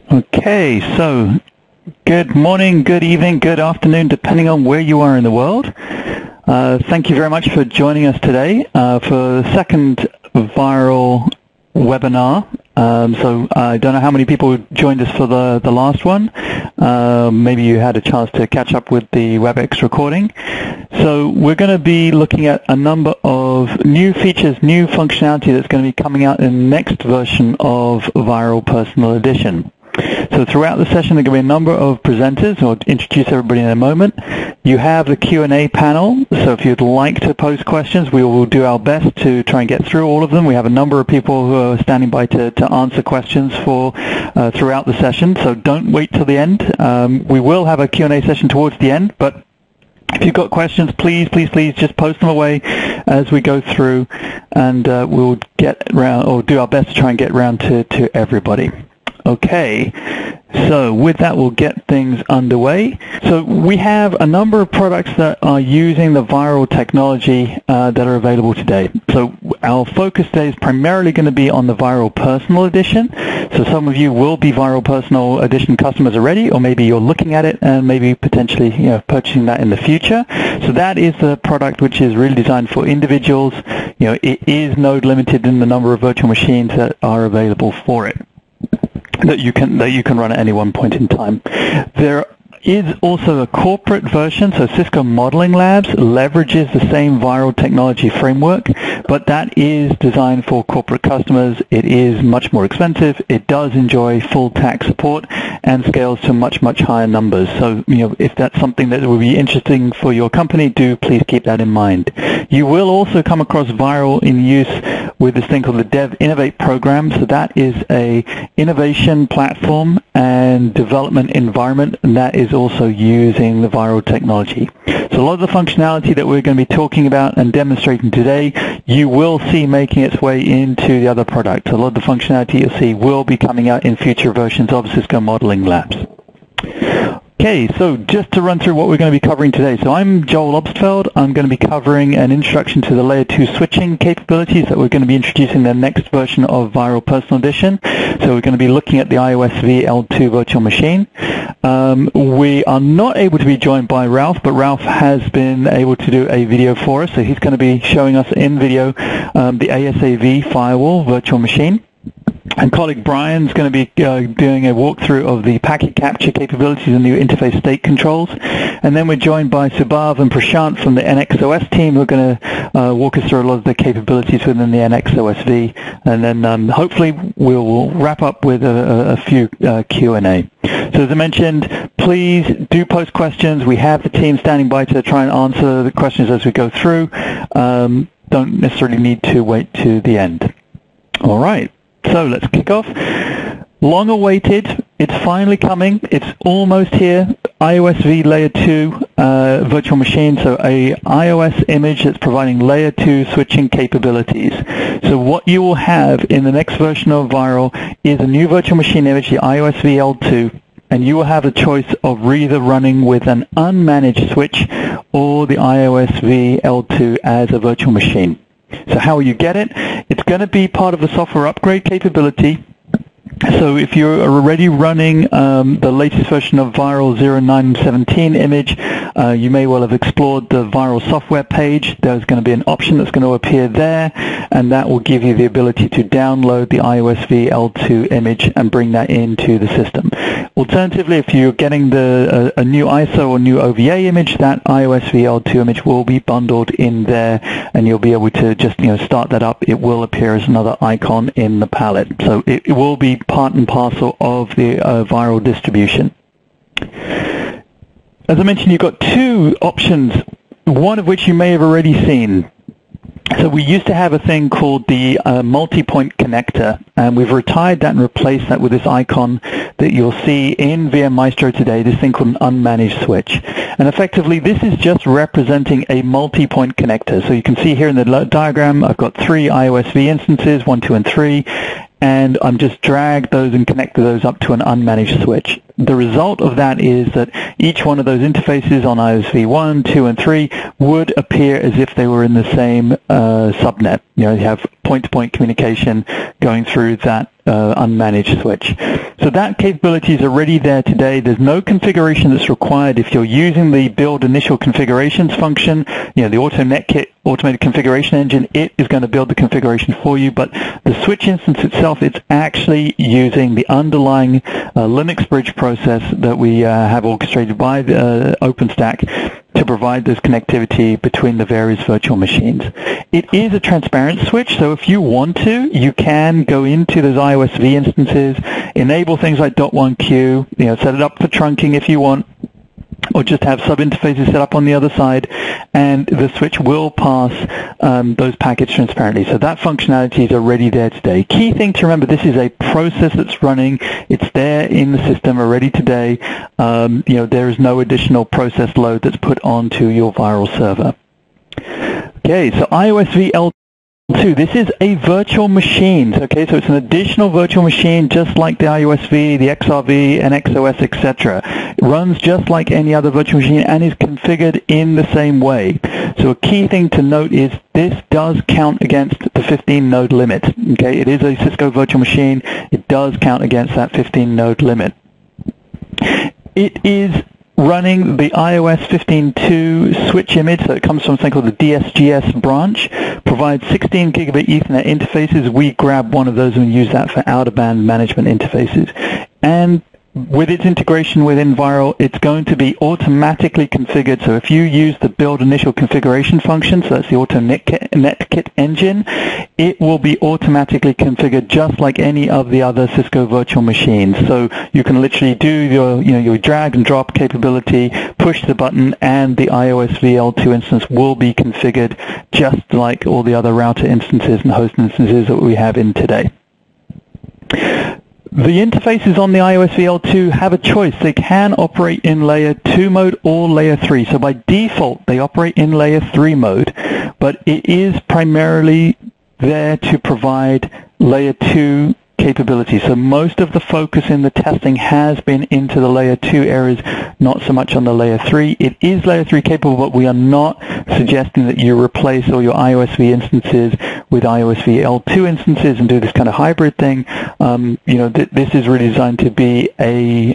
Okay, so good morning, good evening, good afternoon, depending on where you are in the world. Thank you very much for joining us today for the second VIRL webinar. So I don't know how many people joined us for the last one. Maybe you had a chance to catch up with the WebEx recording. So we're going to be looking at a number of new features, new functionality that's going to be coming out in the next version of VIRL Personal Edition. So throughout the session, there are going to be a number of presenters. I'll introduce everybody in a moment. You have the Q&A panel, so if you'd like to pose questions, we will do our best to try and get through all of them. We have a number of people who are standing by to answer questions for throughout the session, so don't wait till the end. We will have a Q&A session towards the end, but if you've got questions, please just post them away as we go through, and we'll get around, or do our best to try and get around to everybody. Okay, so with that, we'll get things underway. So we have a number of products that are using the VIRL technology that are available today. So our focus today is primarily going to be on the VIRL Personal Edition. So some of you will be VIRL Personal Edition customers already, or maybe you're looking at it and maybe potentially purchasing that in the future. So that is the product which is really designed for individuals. It is node limited in the number of virtual machines that are available for it, that you can run at any one point in time. There is also a corporate version, so Cisco Modeling Labs leverages the same VIRL technology framework, but that is designed for corporate customers. It is much more expensive. It does enjoy full TAC support and scales to much higher numbers. So, if that's something that would be interesting for your company, do please keep that in mind. You will also come across VIRL in use with this thing called the Dev Innovate program. So that is a innovation platform and development environment, and that is also using the VIRL technology. So a lot of the functionality that we're going to be talking about and demonstrating today, you will see making its way into the other products. A lot of the functionality you'll see will be coming out in future versions of Cisco Modeling Labs. Okay, so just to run through what we're going to be covering today. So I'm Joel Obstfeld. I'm going to be covering an introduction to the Layer 2 switching capabilities that we're going to be introducing in the next version of VIRL Personal Edition. So we're going to be looking at the ASAv L2 virtual machine. We are not able to be joined by Ralph, but Ralph has been able to do a video for us. So he's going to be showing us in video the ASAv firewall virtual machine. And colleague Brian's going to be doing a walkthrough of the packet capture capabilities and new interface state controls. And then we're joined by Subhav and Prashant from the NX-OS team, who are going to walk us through a lot of the capabilities within the NX-OSv. And then hopefully we'll wrap up with a few Q&A. So as I mentioned, please do post questions. We have the team standing by to try and answer the questions as we go through. Don't necessarily need to wait to the end. All right. So let's kick off. Long awaited, it's finally coming, it's almost here. ASAv Layer 2 virtual machine, so a iOS image that's providing Layer 2 switching capabilities. So what you will have in the next version of VIRL is a new virtual machine image, the ASAv L2, and you will have a choice of either running with an unmanaged switch or the ASAv L2 as a virtual machine. So how will you get it? It's going to be part of the software upgrade capability. So if you're already running the latest version of VIRL 0917 image, you may well have explored the VIRL software page. There's going to be an option that's going to appear there, and that will give you the ability to download the ASAv L2 image and bring that into the system. Alternatively, if you're getting a new ISO or new OVA image, that ASAv L2 image will be bundled in there, and you'll be able to just start that up. It will appear as another icon in the palette. So it will be part and parcel of the VIRL distribution. As I mentioned, you've got two options, one of which you may have already seen. So we used to have a thing called the multi-point connector, and we've retired that and replaced that with this icon that you'll see in VM Maestro today, this thing called an unmanaged switch. And effectively, this is just representing a multi-point connector. So you can see here in the diagram, I've got 3 ASAv instances, 1, 2, and 3, and I'm just dragged those and connected those up to an unmanaged switch. The result of that is that each one of those interfaces on ASAv 1, 2, and 3 would appear as if they were in the same subnet. You have point-to-point communication going through that unmanaged switch. So that capability is already there today. There's no configuration that's required. If you're using the build initial configurations function, the AutoNetKit automated configuration engine, it is going to build the configuration for you. But the switch instance itself, it's actually using the underlying Linux bridge process that we have orchestrated by the OpenStack to provide this connectivity between the various virtual machines. It is a transparent switch, so if you want to, you can go into those ASAv instances, enable things like .1q, set it up for trunking if you want, or just have sub-interfaces set up on the other side, and the switch will pass those packets transparently. So that functionality is already there today. Key thing to remember, this is a process that's running. It's there in the system already today. There is no additional process load that's put onto your VIRL server. Okay, so ASV L2, this is a virtual machine, okay, so it's an additional virtual machine just like the ASV, the XRV, NX-OS, etc. It runs just like any other virtual machine and is configured in the same way. So a key thing to note is this does count against the 15-node limit, okay? It is a Cisco virtual machine. It does count against that 15-node limit. It is running the iOS 15.2 switch image, so it comes from something called the DSGS branch, provides 16 gigabit Ethernet interfaces. We grab one of those and use that for out-of-band management interfaces. And with its integration within VIRL, it's going to be automatically configured. So if you use the build initial configuration function, so that's the AutoNetKit engine, it will be automatically configured just like any of the other Cisco virtual machines. So you can literally do your drag and drop capability, push the button, and the ASV L2 instance will be configured just like all the other router instances and host instances that we have in today. The interfaces on the ASV L2 have a choice. They can operate in layer 2 mode or layer 3. So by default, they operate in layer 3 mode, but it is primarily there to provide layer 2 capability. So most of the focus in the testing has been into the layer 2 areas, not so much on the layer 3. It is layer 3 capable, but we are not suggesting that you replace all your ASV instances with ASV L2 instances and do this kind of hybrid thing. This is really designed to be a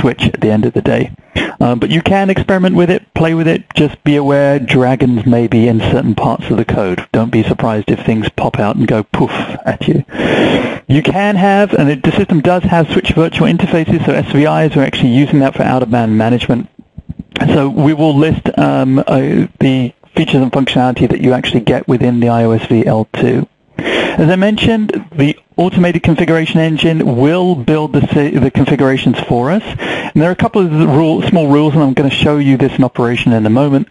switch at the end of the day. But you can experiment with it, play with it. Just be aware, dragons may be in certain parts of the code. Don't be surprised if things pop out and go poof at you. You can have, and the system does have switch virtual interfaces, so SVIs, we're actually using that for out-of-band management. So we will list the features and functionality that you actually get within the ASV L2. As I mentioned, the automated configuration engine will build the configurations for us. And there are a couple of small rules, and I'm going to show you this in operation in a moment.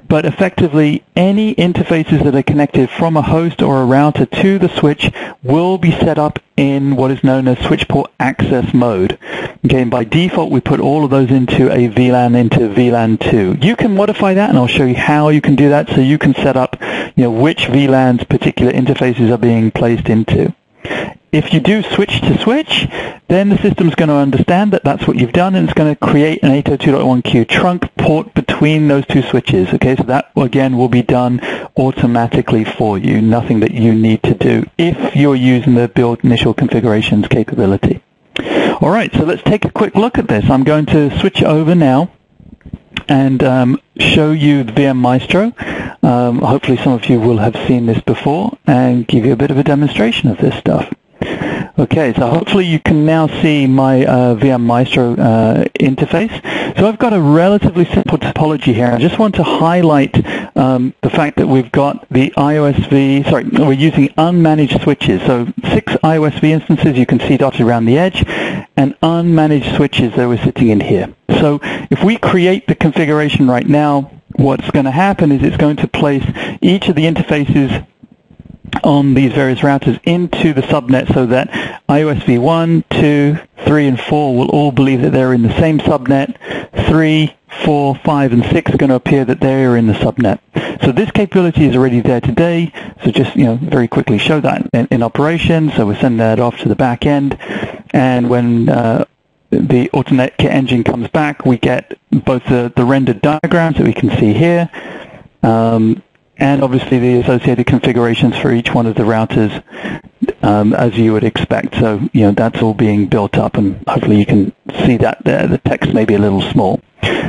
But effectively, any interfaces that are connected from a host or a router to the switch will be set up in what is known as switch port access mode. Okay, and by default, we put all of those into a VLAN into VLAN 2. You can modify that, and I'll show you how you can do that, so you can set up which VLANs particular interfaces are being placed into. If you do switch to switch, then the system's going to understand that that's what you've done, and it's going to create an 802.1q trunk port between those two switches. Okay, so that, again, will be done automatically for you, nothing that you need to do if you're using the build initial configurations capability. All right, so let's take a quick look at this. I'm going to switch over now and show you the VM Maestro. Hopefully some of you will have seen this before, and give you a bit of a demonstration of this stuff. Okay, so hopefully you can now see my VM Maestro interface. So I've got a relatively simple topology here. I just want to highlight the fact that we've got the we're using unmanaged switches. So 6 ASV instances you can see dotted around the edge, and unmanaged switches that we're sitting in here. So if we create the configuration right now, what's going to happen is it's going to place each of the interfaces on these various routers into the subnet, so that ASV 1, 2, 3, and 4 will all believe that they're in the same subnet. 3, 4, 5, and 6 are going to appear that they are in the subnet. So this capability is already there today. So just very quickly show that in operation. So we're sending that off to the back end, and when the AutoNetKit engine comes back, we get both the rendered diagrams that we can see here, and obviously the associated configurations for each one of the routers, as you would expect. So, that's all being built up, and hopefully you can see that there. The text may be a little small.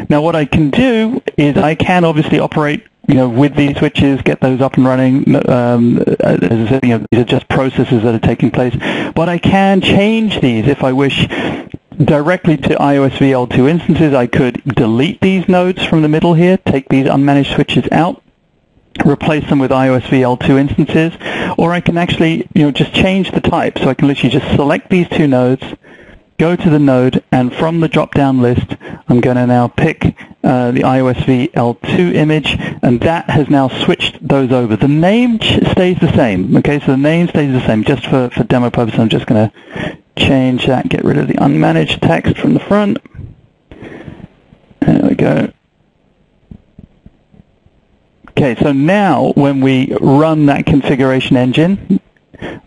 Now, what I can do is I can obviously operate, with these switches, get those up and running. As I said, these are just processes that are taking place. But I can change these if I wish directly to IOSV L2 instances. I could delete these nodes from the middle here, take these unmanaged switches out, replace them with IOSV L2 instances, or I can actually, just change the type. So I can literally just select these two nodes, go to the node, and from the drop-down list, I'm going to now pick the IOSV L2 image, and that has now switched those over. The name stays the same, okay? So the name stays the same. Just for demo purposes, I'm just going to change that, get rid of the unmanaged text from the front. There we go. Okay, so now when we run that configuration engine,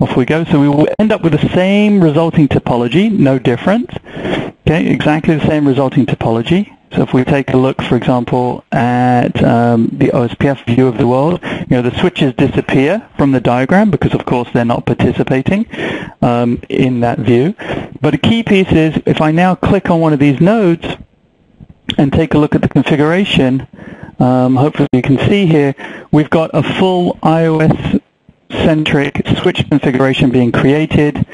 off we go. So we will end up with the same resulting topology, no difference. Okay, exactly the same resulting topology. So if we take a look, for example, at the OSPF view of the world, the switches disappear from the diagram because, of course, they're not participating in that view. But a key piece is if I now click on one of these nodes and take a look at the configuration, hopefully you can see here, we've got a full iOS-centric switch configuration being created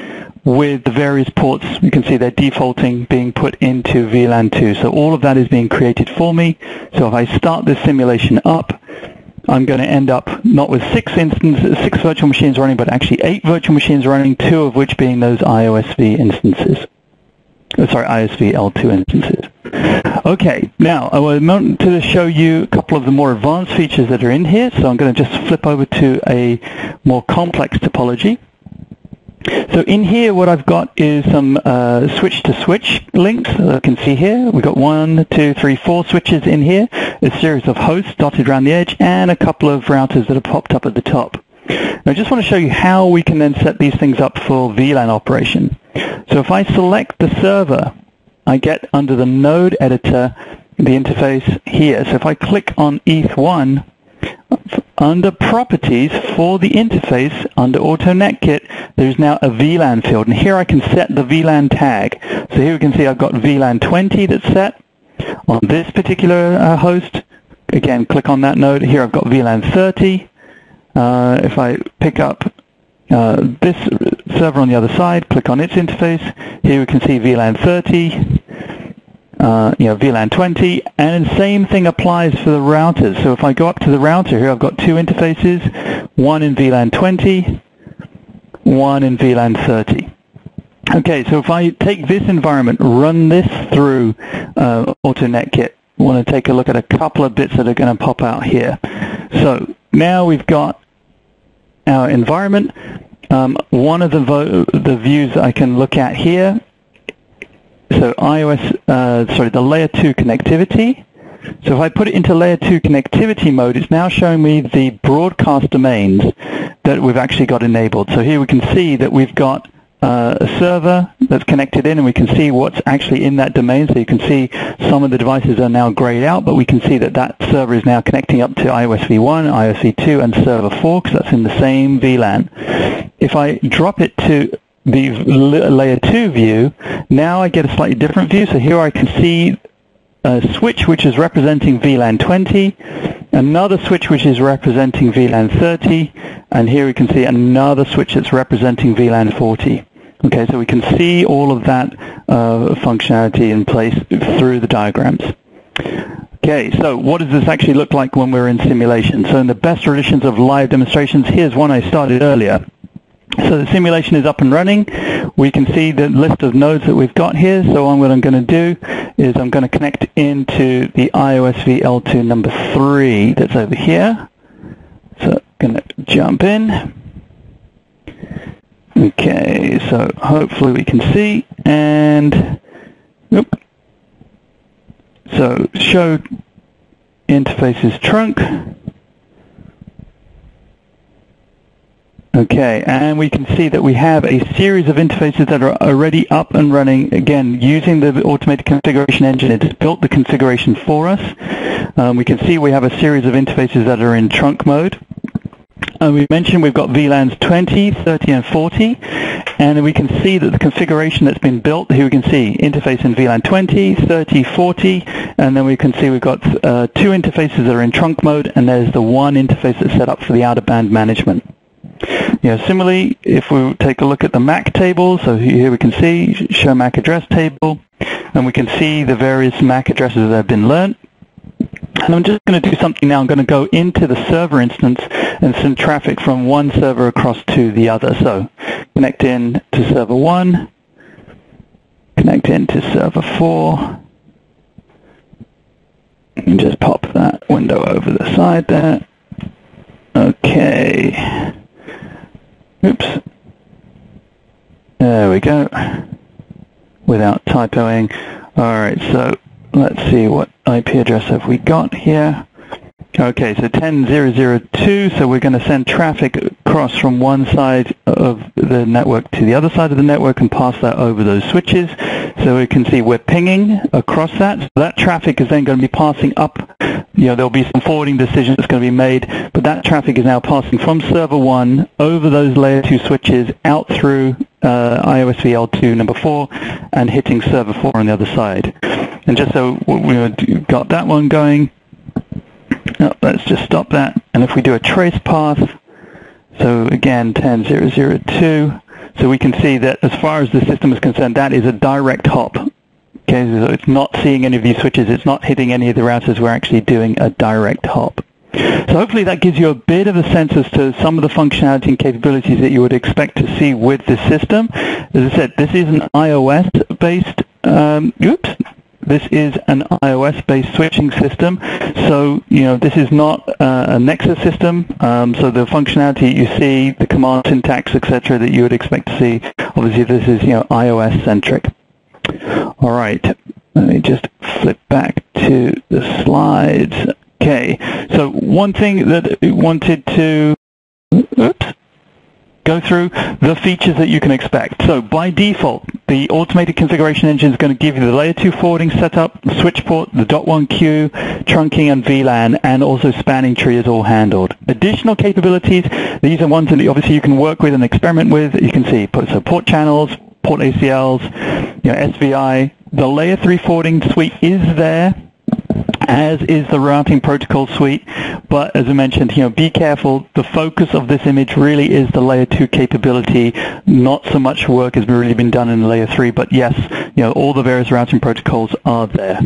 with the various ports. You can see they're defaulting, being put into VLAN 2. So all of that is being created for me. So if I start this simulation up, I'm going to end up not with 6 virtual machines running, but actually 8 virtual machines running, 2 of which being those IOSV instances. IOSV L2 instances. Okay, now I want to show you a couple of the more advanced features that are in here. So I'm going to just flip over to a more complex topology. So in here, what I've got is some switch-to-switch links. You can see here, we've got 1, 2, 3, 4 switches in here, a series of hosts dotted around the edge, and a couple of routers that have popped up at the top. Now, I just want to show you how we can then set these things up for VLAN operation. So if I select the server, I get under the node editor the interface here. So if I click on ETH1, under Properties for the interface, under AutoNetKit, there's now a VLAN field. And here I can set the VLAN tag. So here we can see I've got VLAN 20 that's set on this particular host. Again, click on that node. Here I've got VLAN 30. If I pick up this server on the other side, click on its interface, here we can see VLAN 30. VLAN 20, and the same thing applies for the routers. So if I go up to the router here, I've got 2 interfaces, one in VLAN 20, one in VLAN 30. Okay, so if I take this environment, run this through AutoNetKit, I want to take a look at a couple of bits that are going to pop out here. So now we've got our environment. One of the views I can look at here, so the layer 2 connectivity. So if I put it into layer 2 connectivity mode, it's now showing me the broadcast domains that we've actually got enabled. So here we can see that we've got a server that's connected in, and we can see what's actually in that domain. So you can see some of the devices are now grayed out, but we can see that that server is now connecting up to IOSv1, IOSv2, and server 4, because that's in the same VLAN. If I drop it to the layer 2 view, now I get a slightly different view. So here I can see a switch which is representing VLAN 20, another switch which is representing VLAN 30, and here we can see another switch that's representing VLAN 40. Okay, so we can see all of that functionality in place through the diagrams. Okay, so what does this actually look like when we're in simulation? So in the best traditions of live demonstrations, here's one I started earlier. So the simulation is up and running. We can see the list of nodes that we've got here. So what I'm going to do is I'm going to connect into the IOSV L2 number 3 that's over here. So I'm going to jump in. Okay, so hopefully we can see. And so show interfaces trunk. Okay, and we can see that we have a series of interfaces that are already up and running. Again, using the automated configuration engine, it's built the configuration for us. We can see we have a series of interfaces that are in trunk mode. We mentioned we've got VLANs 20, 30, and 40, and we can see that the configuration that's been built, here we can see interface in VLAN 20, 30, 40, and then we can see we've got two interfaces that are in trunk mode, and there's the one interface that's set up for the out-of-band management. Similarly, if we take a look at the MAC table, so here we can see show MAC address table, and we can see the various MAC addresses that have been learnt. And I'm just going to do something now. I'm going to go into the server instance and send traffic from one server across to the other. So connect in to server 1, connect in to server 4, and just pop that window over the side there. Okay. Oops. There we go. Without typoing. Alright, so let's see what IP address have we got here. Okay, so 10.0.0.2, so we're going to send traffic across from one side of the network to the other side of the network and pass that over those switches. So we can see we're pinging across that. So that traffic is then going to be passing up. There'll be some forwarding decisions that's going to be made, but that traffic is now passing from server 1 over those layer 2 switches out through ASDM L2 number 4 and hitting server 4 on the other side. And just so we've got that one going, let's just stop that. And if we do a trace path, so again 10.0.0.2, so we can see that as far as the system is concerned, that is a direct hop. Okay, so it's not seeing any of these switches, it's not hitting any of the routers, we're actually doing a direct hop. So hopefully that gives you a bit of a sense as to some of the functionality and capabilities that you would expect to see with this system. As I said, this is an iOS-based, this is an iOS-based switching system, so this is not a Nexus system. So the functionality you see, the command syntax, etc., that you would expect to see, obviously this is iOS-centric. All right, let me just flip back to the slides. Okay, so one thing that I wanted to go through the features that you can expect. So by default, the automated configuration engine is going to give you the layer 2 forwarding setup, the switch port, the .1 queue, trunking and VLAN, and also spanning tree is all handled. Additional capabilities, these are ones that obviously you can work with and experiment with. You can see so port channels, port ACLs, SVI. The layer 3 forwarding suite is there, as is the routing protocol suite, but as I mentioned, be careful. The focus of this image really is the layer 2 capability. Not so much work has really been done in layer 3, but yes, all the various routing protocols are there.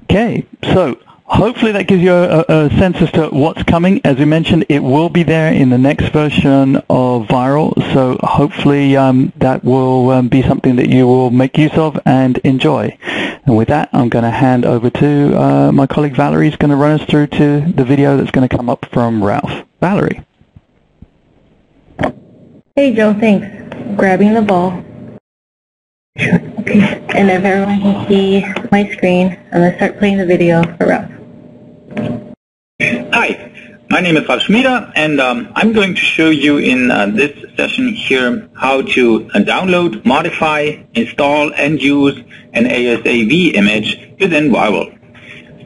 Okay, so hopefully that gives you a sense as to what's coming. As we mentioned, it will be there in the next version of VIRL, so hopefully that will be something that you will make use of and enjoy. And with that, I'm going to hand over to my colleague Valerie, who's going to run us through to the video that's going to come up from Ralph. Valerie. Hey Joe, thanks. Grabbing the ball. Sure. Okay. And if everyone can see my screen, I'm going to start playing the video for Ralph. Hi, my name is Schmieder, and I'm going to show you in this session here how to download, modify, install, and use an ASAv image within VIRL.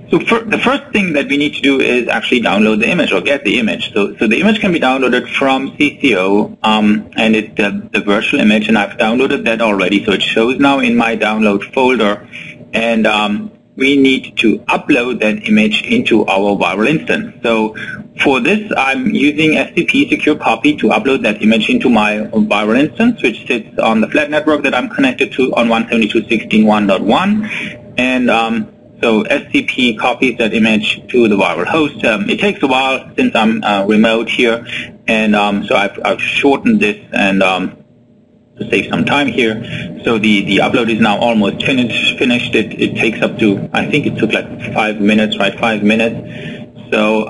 So the first thing that we need to do is actually download the image or get the image. So the image can be downloaded from CCO, and it's the virtual image, and I've downloaded that already. So it shows now in my download folder, and we need to upload that image into our VIRL instance. So for this, I'm using STP Secure Copy to upload that image into my VIRL instance, which sits on the flat network that I'm connected to on 172.16.1.1. And so STP copies that image to the VIRL host. It takes a while since I'm remote here, and so I've shortened this and to save some time here. So the upload is now almost finished. It takes up to, I think it took like 5 minutes, right? 5 minutes. So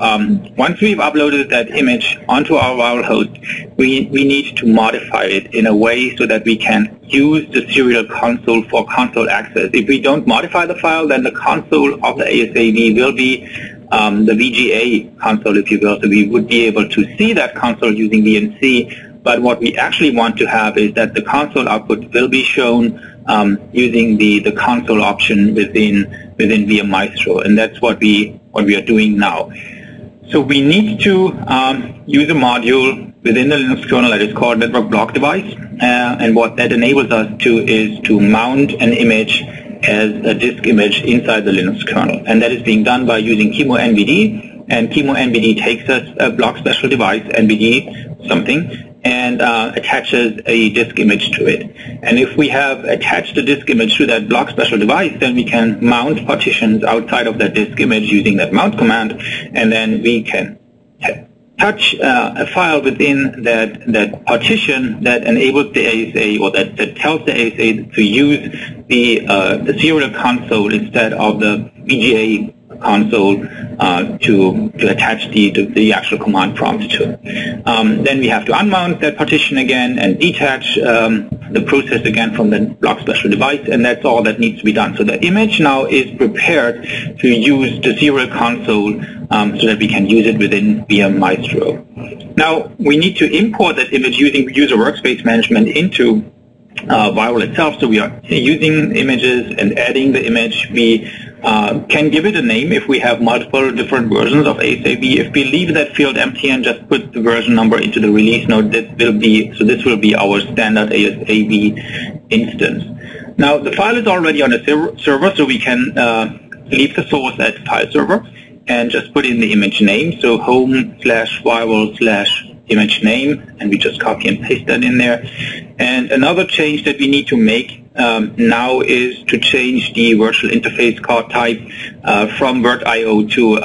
once we've uploaded that image onto our VIRL host, we need to modify it in a way so that we can use the serial console for console access. If we don't modify the file, then the console of the ASAv will be the VGA console, if you will. So we would be able to see that console using VNC but what we actually want to have is that the console output will be shown using the console option within VM Maestro, and that's what we are doing now. So we need to use a module within the Linux kernel that is called network block device, and what that enables us to is to mount an image as a disk image inside the Linux kernel, and that is being done by using QEMU NVD, and QEMU NVD takes us a block special device, NVD something, and attaches a disk image to it. And if we have attached a disk image to that block special device, then we can mount partitions outside of that disk image using that mount command, and then we can touch a file within that partition that enables the ASA, or that tells the ASA to use the serial console instead of the VGA console to attach the actual command prompt to. Then we have to unmount that partition again and detach the process again from the block special device, and that's all that needs to be done. So the image now is prepared to use the serial console so that we can use it within VM Maestro. Now we need to import that image using User Workspace Management into VIRL itself. So we are using images and adding the image. We can give it a name if we have multiple different versions of ASAv. If we leave that field empty and just put the version number into the release node, this will be our standard ASAv instance. Now the file is already on a server, so we can leave the source at file server and just put in the image name, so home/firewall/image name, and we just copy and paste that in there. And another change that we need to make now is to change the virtual interface card type from VIRL.io to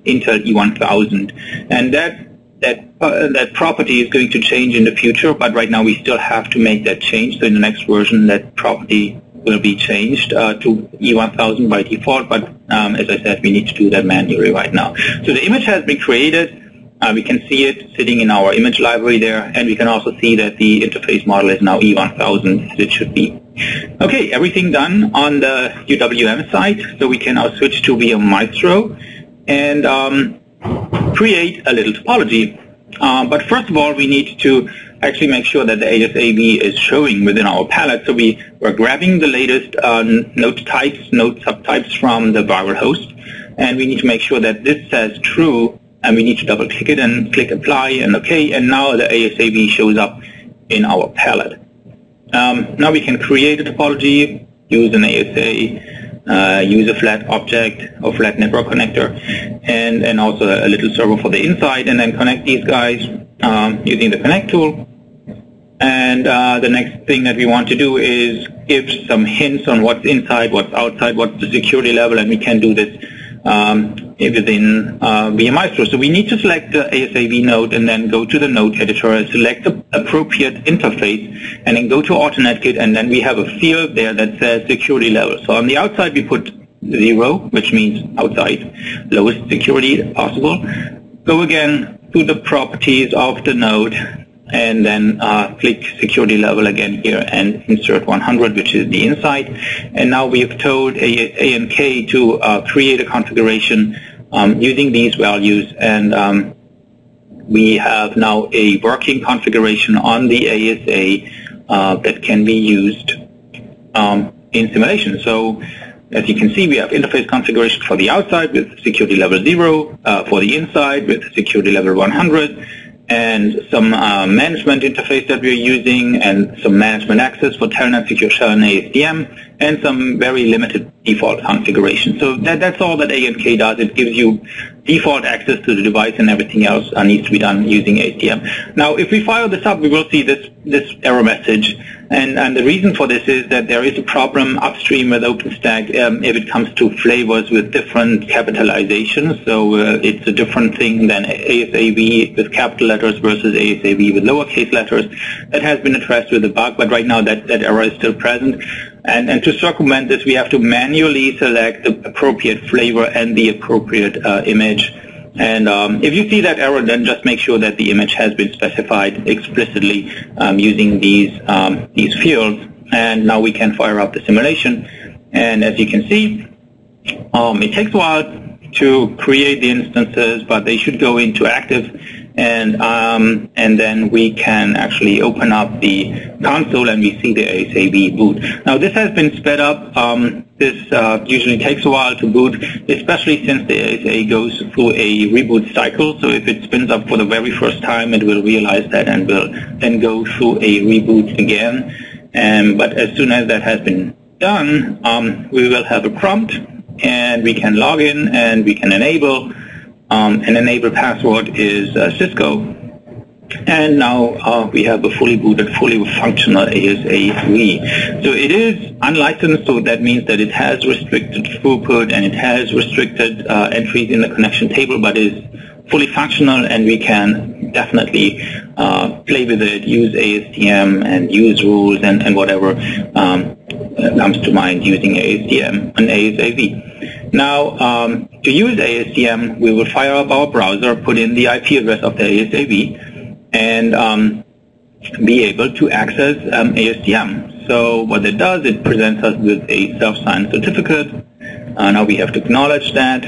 Intel E1000, and that property is going to change in the future, but right now we still have to make that change. So in the next version, that property will be changed to E1000 by default, but as I said, we need to do that manually right now. So the image has been created. We can see it sitting in our image library there, and we can also see that the interface model is now E1000 as it should be. Okay, everything done on the UWM side, so we can now switch to VM Maestro and create a little topology. But first of all, we need to actually make sure that the ASAv is showing within our palette. So we're grabbing the latest node subtypes from the VIRL host, and we need to make sure that this says true, and we need to double click it and click apply and OK, and now the ASAv shows up in our palette. Now we can create a topology, use an ASA, use a flat object or flat network connector, and also a little server for the inside, and then connect these guys using the connect tool. And the next thing that we want to do is give some hints on what's inside, what's outside, what's the security level, and we can do this within VM Maestro. So we need to select the ASAv node and then go to the node editor, select the appropriate interface, and then go to AutoNetKit, and then we have a field there that says security level. So on the outside we put 0, which means outside, lowest security possible. Go again to the properties of the node, and then click security level again here and insert 100, which is the inside. And now we have told ANK to create a configuration using these values, and we have now a working configuration on the ASA that can be used in simulation. So as you can see, we have interface configuration for the outside with security level 0, for the inside with security level 100, and some management interface that we're using, and some management access for Telnet, Secure Shell, and ASDM, and some very limited default configuration. So that's all that ANK does. It gives you default access to the device, and everything else needs to be done using ASDM. Now, if we fire this up, we will see this error message. And the reason for this is that there is a problem upstream with OpenStack if it comes to flavors with different capitalizations. So it's a different thing than ASAv with capital letters versus ASAv with lowercase letters. That has been addressed with the bug, but right now that error is still present. And to circumvent this, we have to manually select the appropriate flavor and the appropriate image. And if you see that error, then just make sure that the image has been specified explicitly using these fields. And now we can fire up the simulation. And as you can see, it takes a while to create the instances, but they should go into active and then we can actually open up the console and we see the ASAv boot. Now this has been sped up. This usually takes a while to boot, especially since the ASA goes through a reboot cycle. So if it spins up for the very first time, it will realize that and will then go through a reboot again. But as soon as that has been done, we will have a prompt, and we can log in and we can enable. An enable password is Cisco, and now we have a fully booted, fully functional ASAv. So it is unlicensed, so that means that it has restricted throughput and it has restricted entries in the connection table, but is fully functional, and we can definitely play with it, use ASDM and use rules and whatever comes to mind using ASDM and ASAv. Now, to use ASDM, we will fire up our browser, put in the IP address of the ASAv, and be able to access ASDM. So what it does, it presents us with a self-signed certificate. Now we have to acknowledge that,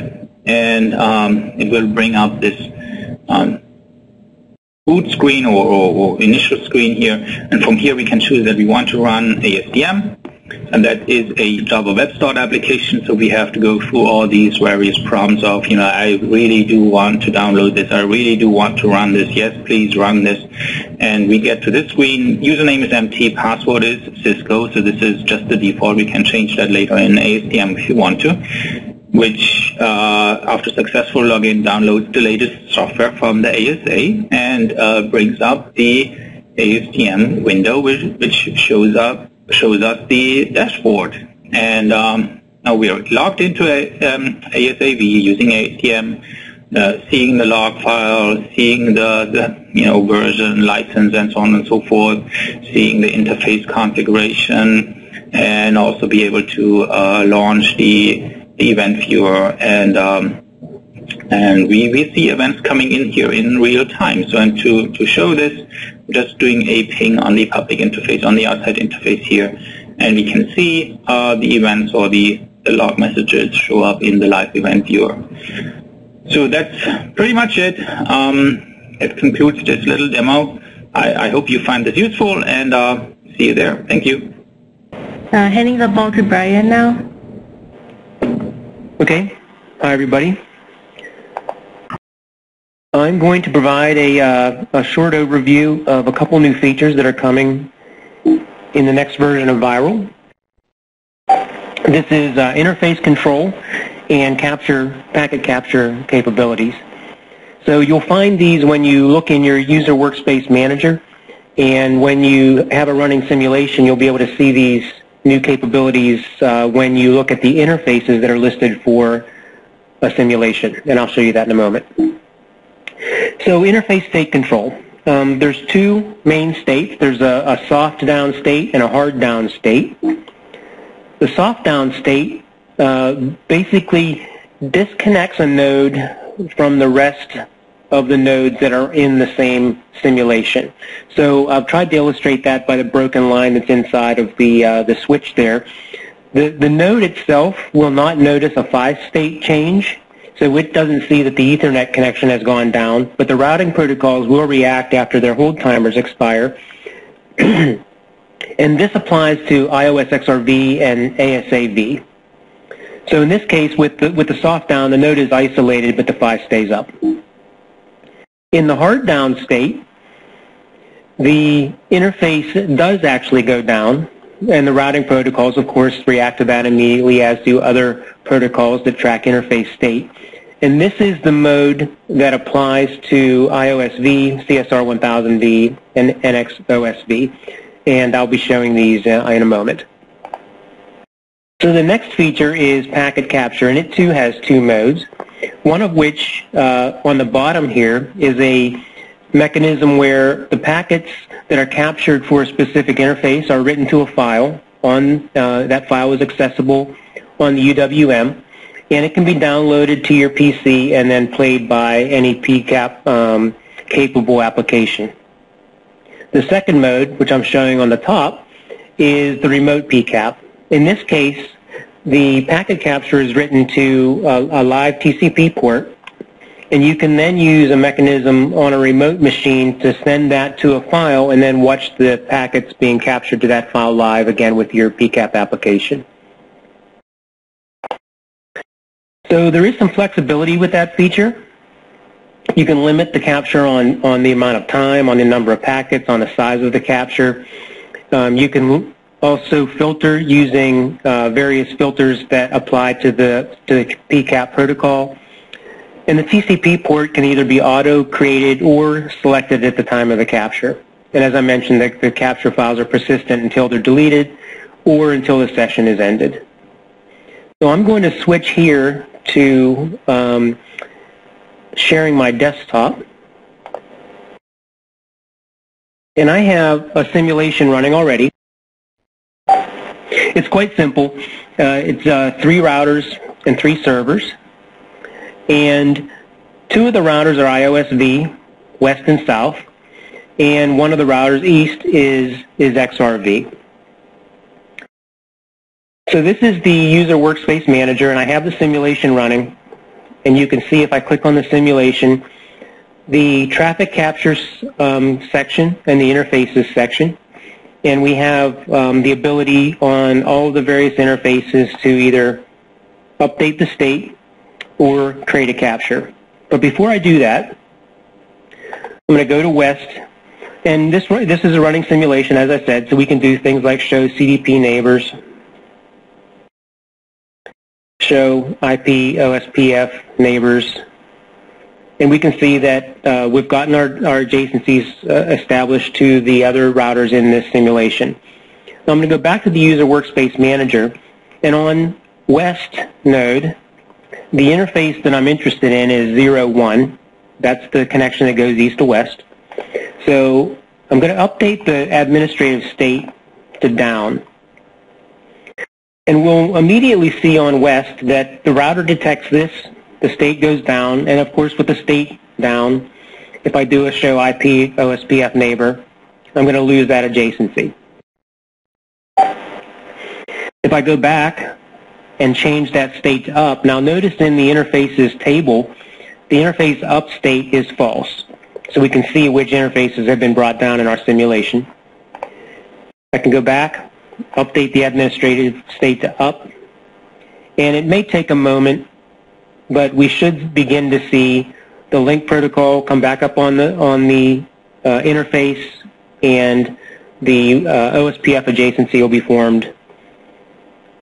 and it will bring up this boot screen or initial screen here, and from here we can choose that we want to run ASDM, and that is a Java Web Start application, so we have to go through all these various prompts of, I really do want to download this, I really do want to run this, yes, please run this, and we get to this screen. Username is empty, password is Cisco, so this is just the default. We can change that later in ASDM if you want to, which after successful login downloads the latest software from the ASA and brings up the ASDM window, which shows us the dashboard. And now we are logged into ASAv using ASDM, seeing the log file, seeing the version, license, and so on and so forth, seeing the interface configuration, and also be able to launch the event viewer, and we see events coming in here in real time. So, and to show this, just doing a ping on the public interface, on the outside interface here, and we can see the events or the log messages show up in the live event viewer. So that's pretty much it. It concludes this little demo. I hope you find this useful, and see you there. Thank you. Handing the ball to Brian now. Okay. Hi, everybody. I'm going to provide a short overview of a couple new features that are coming in the next version of VIRL. This is interface control and packet capture capabilities. So you'll find these when you look in your User Workspace Manager, and when you have a running simulation, you'll be able to see these new capabilities when you look at the interfaces that are listed for a simulation, and I'll show you that in a moment. So interface state control. There's two main states. There's a soft down state and a hard down state. The soft down state basically disconnects a node from the rest of the nodes that are in the same simulation. So I've tried to illustrate that by the broken line that's inside of the switch there. The node itself will not notice a 5-state change, so it doesn't see that the Ethernet connection has gone down, but the routing protocols will react after their hold timers expire. And this applies to iOS XRV and ASAv. So in this case, with the soft down, the node is isolated, but the 5 stays up. In the hard down state, the interface does actually go down, and the routing protocols, of course, react to that immediately, as do other protocols that track interface state. And this is the mode that applies to iOSv, CSR1000v, and NX-OSv. And I'll be showing these in a moment. So the next feature is packet capture, and it too has two modes, one of which on the bottom here is a mechanism where the packets that are captured for a specific interface are written to a file. That file is accessible on the UWM, and it can be downloaded to your PC and then played by any PCAP capable application. The second mode, which I'm showing on the top, is the remote PCAP. In this case, the packet capture is written to a live TCP port, And you can then use a mechanism on a remote machine to send that to a file and then watch the packets being captured to that file live again with your PCAP application. So there is some flexibility with that feature. You can limit the capture on the amount of time, on the number of packets, on the size of the capture. You can also filter using various filters that apply to the PCAP protocol. And the TCP port can either be auto-created or selected at the time of the capture. And as I mentioned, the capture files are persistent until they're deleted or until the session is ended. So I'm going to switch here to sharing my desktop. And I have a simulation running already. It's quite simple. It's 3 routers and 3 servers. And 2 of the routers are IOSv, west and south, and one of the routers east is XRV. So this is the User Workspace Manager, and I have the simulation running. And you can see if I click on the simulation, the traffic capture section and the interfaces section. And we have the ability on all of the various interfaces to either update the state or create a capture. But before I do that, I'm going to go to West, and this is a running simulation, as I said, so we can do things like show CDP neighbors, show IP OSPF neighbors, and we can see that we've gotten our adjacencies established to the other routers in this simulation. Now I'm going to go back to the User Workspace Manager, and on West node, the interface that I'm interested in is 0.1. That's the connection that goes east to west. So I'm going to update the administrative state to down. And we'll immediately see on west that the router detects this, the state goes down, and of course with the state down, if I do a show IP OSPF neighbor, I'm going to lose that adjacency. If I go back and change that state to up. Now notice in the interfaces table, the interface up state is false. So we can see which interfaces have been brought down in our simulation. I can go back, update the administrative state to up, and it may take a moment, but we should begin to see the link protocol come back up on the interface, and the OSPF adjacency will be formed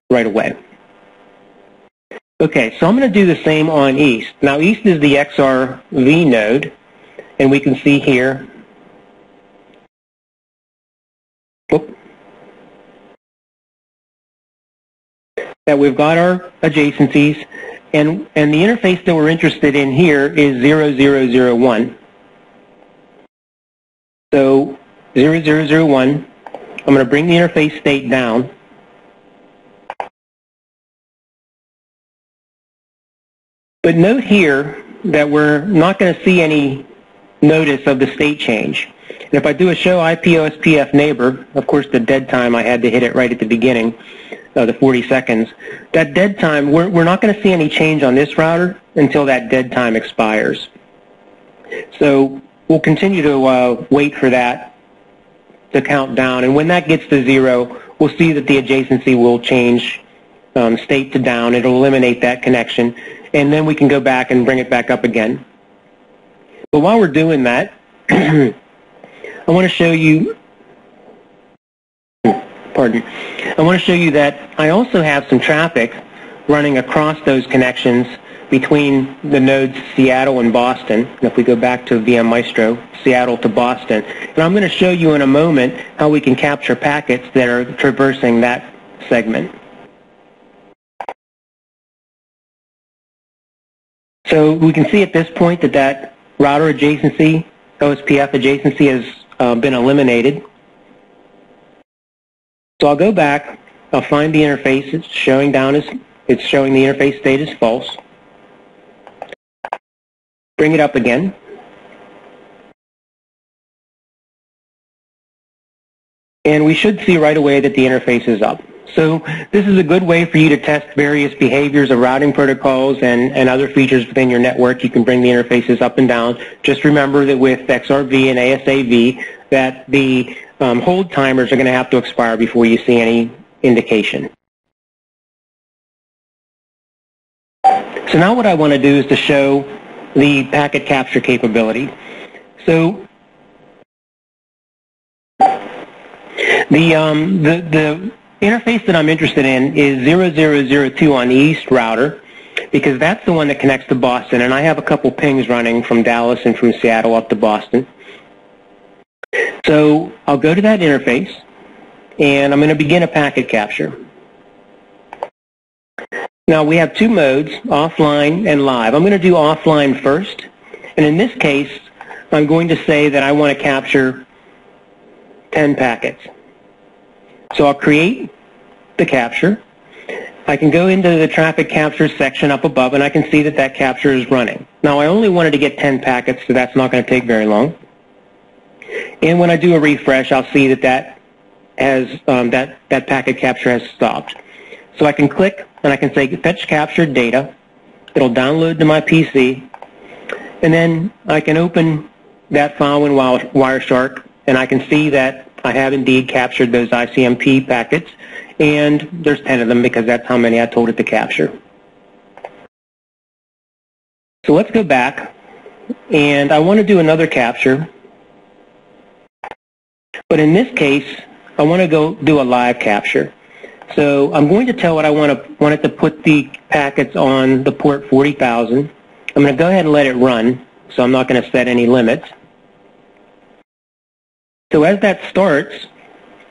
right away. Okay, so I'm going to do the same on east. Now east is the XRV node, and we can see here, that we've got our adjacencies, and the interface that we're interested in here is 0001. So 0001, I'm going to bring the interface state down. But note here that we're not going to see any notice of the state change. And if I do a show IP OSPF neighbor, of course the dead time I had to hit it right at the beginning, the 40 seconds, that dead time, we're not going to see any change on this router until that dead time expires. So we'll continue to wait for that to count down, and when that gets to 0, we'll see that the adjacency will change state to down. It'll eliminate that connection, and then we can go back and bring it back up again. But while we're doing that, I want to show you, I want to show you that I also have some traffic running across those connections between the nodes Seattle and Boston. And if we go back to VM Maestro, Seattle to Boston. And I'm going to show you in a moment how we can capture packets that are traversing that segment. So we can see at this point that that router adjacency, OSPF adjacency, has been eliminated. So I'll go back, I'll find the interface, it's showing the interface state as false. Bring it up again. And we should see right away that the interface is up. So this is a good way for you to test various behaviors of routing protocols and other features within your network. You can bring the interfaces up and down. Just remember that with XRV and ASAv that the hold timers are going to have to expire before you see any indication. So now what I want to do is to show the packet capture capability. So the interface that I'm interested in is 0002 on the East router, because that's the one that connects to Boston, and I have a couple pings running from Dallas and from Seattle up to Boston. So I'll go to that interface, and I'm going to begin a packet capture. Now we have two modes, offline and live. I'm going to do offline first, and in this case, I'm going to say that I want to capture 10 packets. So I'll create the capture. I can go into the traffic capture section up above, and I can see that that capture is running. Now I only wanted to get 10 packets, so that's not going to take very long. And when I do a refresh, I'll see that that packet capture has stopped. So I can click and I can say fetch captured data. It'll download to my PC, and then I can open that file in Wireshark, and I can see that I have indeed captured those ICMP packets, and there's 10 of them because that's how many I told it to capture. So let's go back, and I want to do another capture, but in this case, I want to go do a live capture. So I'm going to tell it I want it to put the packets on the port 40,000. I'm going to go ahead and let it run, so I'm not going to set any limits. So as that starts,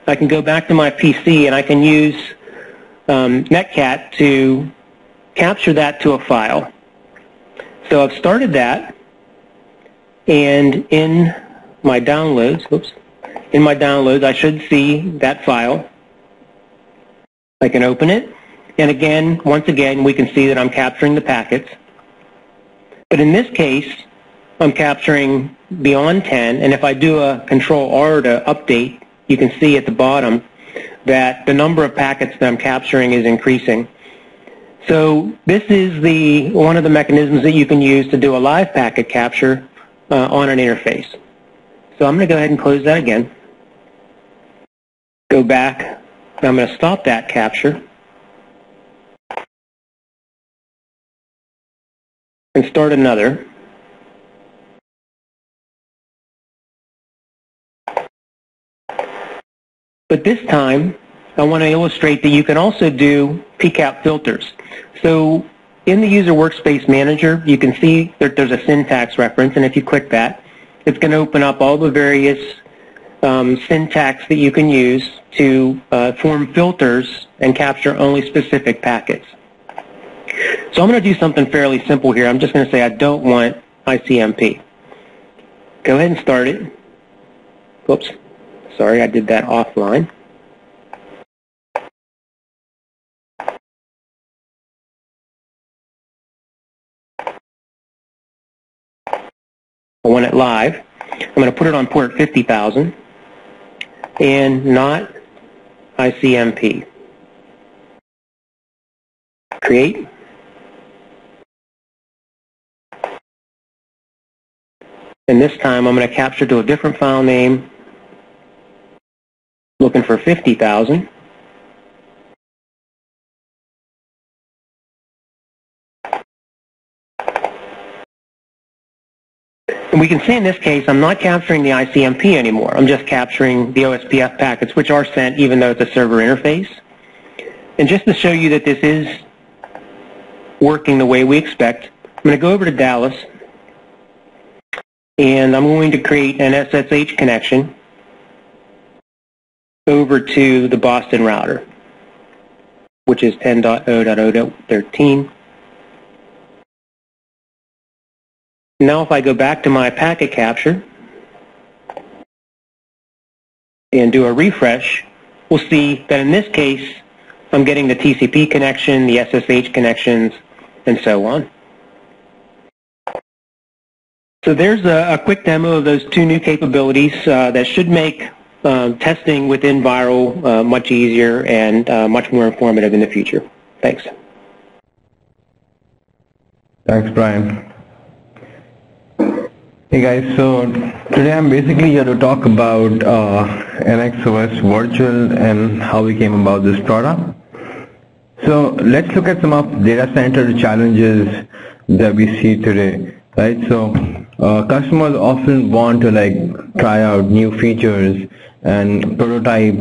I can go back to my PC and I can use Netcat to capture that to a file. So I've started that, and in my downloads, I should see that file. I can open it, and again, once again, we can see that I'm capturing the packets. But in this case, I'm capturing beyond 10, and if I do a Control-R to update, you can see at the bottom that the number of packets that I'm capturing is increasing. So this is one of the mechanisms that you can use to do a live packet capture on an interface. So I'm going to go ahead and close that again. Go back. I'm going to stop that capture and start another. But this time, I want to illustrate that you can also do PCAP filters. So in the User Workspace Manager, you can see that there's a syntax reference, and if you click that, it's going to open up all the various syntax that you can use to form filters and capture only specific packets. So I'm going to do something fairly simple here. I'm just going to say I don't want ICMP. Go ahead and start it. Whoops. Sorry, I did that offline. I want it live. I'm going to put it on port 50,000 and not ICMP. Create. And this time I'm going to capture to a different file name, looking for 50,000. And we can see in this case I'm not capturing the ICMP anymore. I'm just capturing the OSPF packets, which are sent even though it's a server interface. And just to show you that this is working the way we expect, I'm going to go over to Dallas, and I'm going to create an SSH connection over to the Boston router, which is 10.0.0.13. Now if I go back to my packet capture and do a refresh, we'll see that in this case I'm getting the TCP connection, the SSH connections, and so on. So there's a quick demo of those two new capabilities that should make testing within VIRL much easier and much more informative in the future. Thanks. Thanks, Brian. Hey guys, so today I'm basically here to talk about NX-OS Virtual and how we came about this product. So let's look at some of data center challenges that we see today, right? So customers often want to try out new features and prototype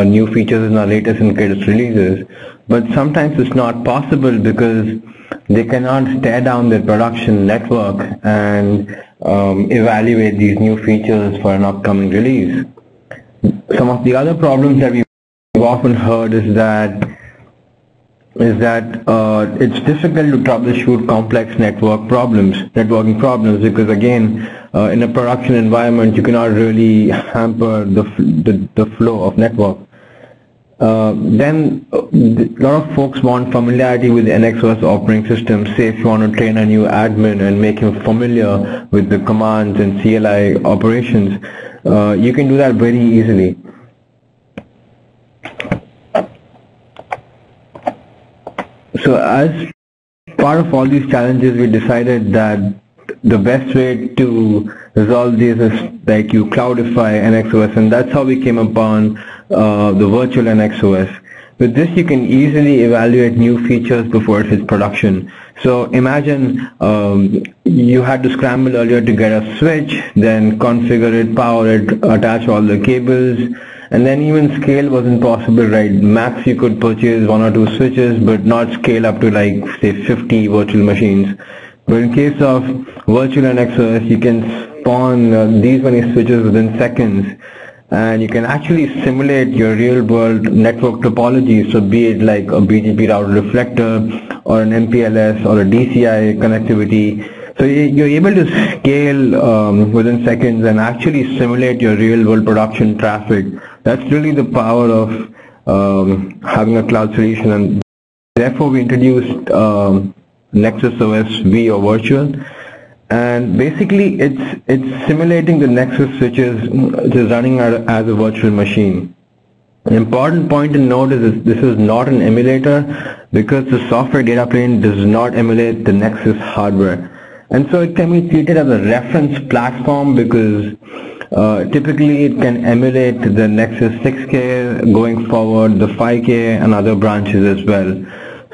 new features in our latest and greatest releases, but sometimes it's not possible because they cannot tear down their production network and evaluate these new features for an upcoming release. Some of the other problems that we've often heard is that it's difficult to troubleshoot complex networking problems, because again, in a production environment you cannot really hamper the flow of network. Then a lot of folks want familiarity with the NX-OS operating system. Say if you want to train a new admin and make him familiar with the commands and CLI operations, you can do that very easily. So as part of all these challenges, we decided that the best way to resolve these is you cloudify NX-OS, and that's how we came upon the virtual NX-OS. With this, you can easily evaluate new features before it hits production. So imagine you had to scramble earlier to get a switch, then configure it, power it, attach all the cables, and then even scale wasn't possible, right? Max you could purchase 1 or 2 switches, but not scale up to say 50 virtual machines. But in case of virtual NX-OS, you can spawn these many switches within seconds, and you can actually simulate your real-world network topology. So be it like a BGP router reflector, or an MPLS, or a DCI connectivity. So you're able to scale within seconds and actually simulate your real-world production traffic. That's really the power of having a cloud solution, and therefore we introduced NX-OSv or virtual. And basically it's simulating the Nexus switches which is running as a virtual machine. An important point to note is this is not an emulator, because the software data plane does not emulate the Nexus hardware. And so it can be treated as a reference platform, because typically it can emulate the Nexus 6K going forward, the 5K and other branches as well.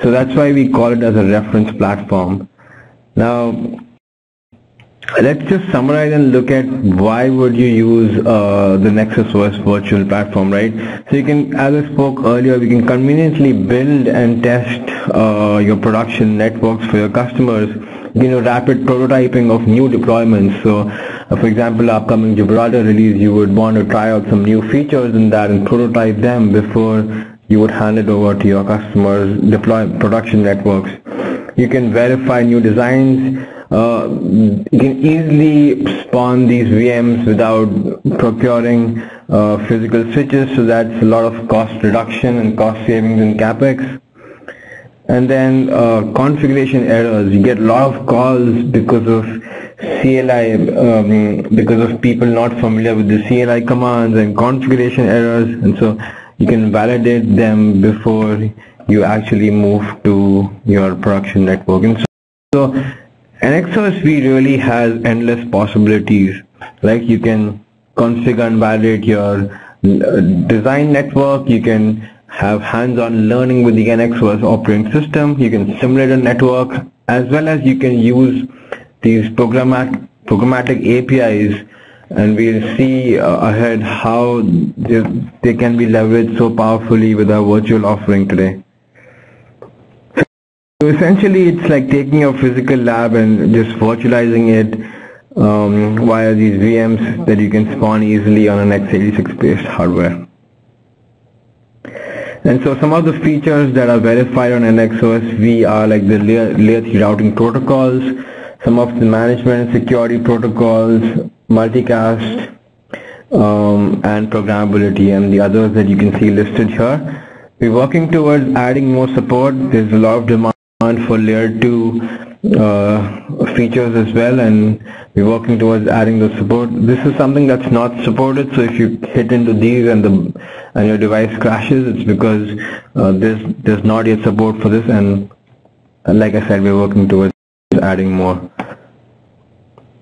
So that's why we call it as a reference platform. Now let's just summarize and look at why would you use the NX-OS virtual platform, right? So you can, as I spoke earlier, we can conveniently build and test your production networks for your customers. Rapid prototyping of new deployments. So for example, upcoming Gibraltar release, you would want to try out some new features in that and prototype them before you would hand it over to your customers' production networks. You can verify new designs. You can easily spawn these VMs without procuring physical switches, so that's a lot of cost reduction and cost savings in CapEx. And then configuration errors. You get a lot of calls because of CLI, because of people not familiar with the CLI commands and configuration errors, and so you can validate them before you actually move to your production network. And so NX-OSv really has endless possibilities. Like you can configure and validate your design network, you can have hands-on learning with the NX-OS operating system, you can simulate a network, as well as you can use these programmatic APIs, and we'll see ahead how they can be leveraged so powerfully with our virtual offering today. So essentially it's like taking a physical lab and just virtualizing it via these VMs that you can spawn easily on an x86 based hardware. And so some of the features that are verified on NX-OSv are like the layer 3 routing protocols, some of the management and security protocols, multicast, and programmability, and the others that you can see listed here. We're working towards adding more support. There's a lot of demand for layer 2 features as well, and we're working towards adding the support. This is something that's not supported, so if you hit into these and your device crashes, it's because there's not yet support for this, and like I said, we're working towards adding more.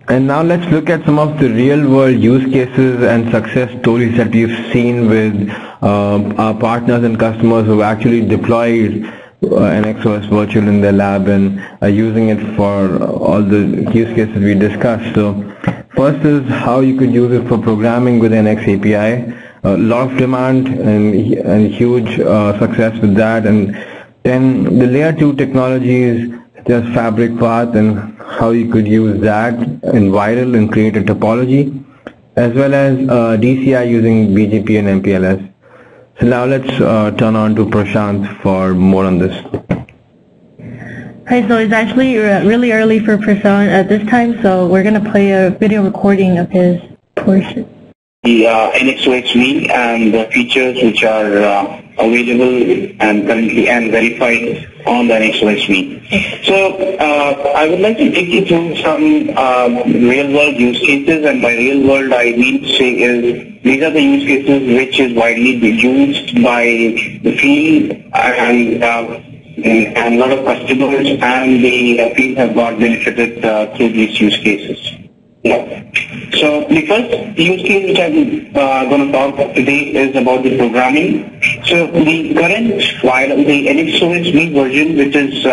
And now let's look at some of the real-world use cases and success stories that we've seen with our partners and customers who actually deployed NX-OS Virtual in their lab and are using it for all the use cases we discussed. So first is how you could use it for programming with NX API. A lot of demand and huge success with that. And then the layer 2 technologies, just Fabric Path, and how you could use that in VIRL and create a topology, as well as DCI using BGP and MPLS. So now let's turn on to Prashant for more on this. Hi, so it's actually really early for Prashant at this time, so we're going to play a video recording of his portion. The NX-OSv and the features which are available and currently and verified on the NX-OSv. So I would like to take you through some real-world use cases, and by real-world I mean to say is these are the use cases which is widely used by the field, and a lot of customers and the field have got benefited through these use cases. So the first use case which I'm going to talk today is about the programming. So the current VIRL, the NX-OSv version, which is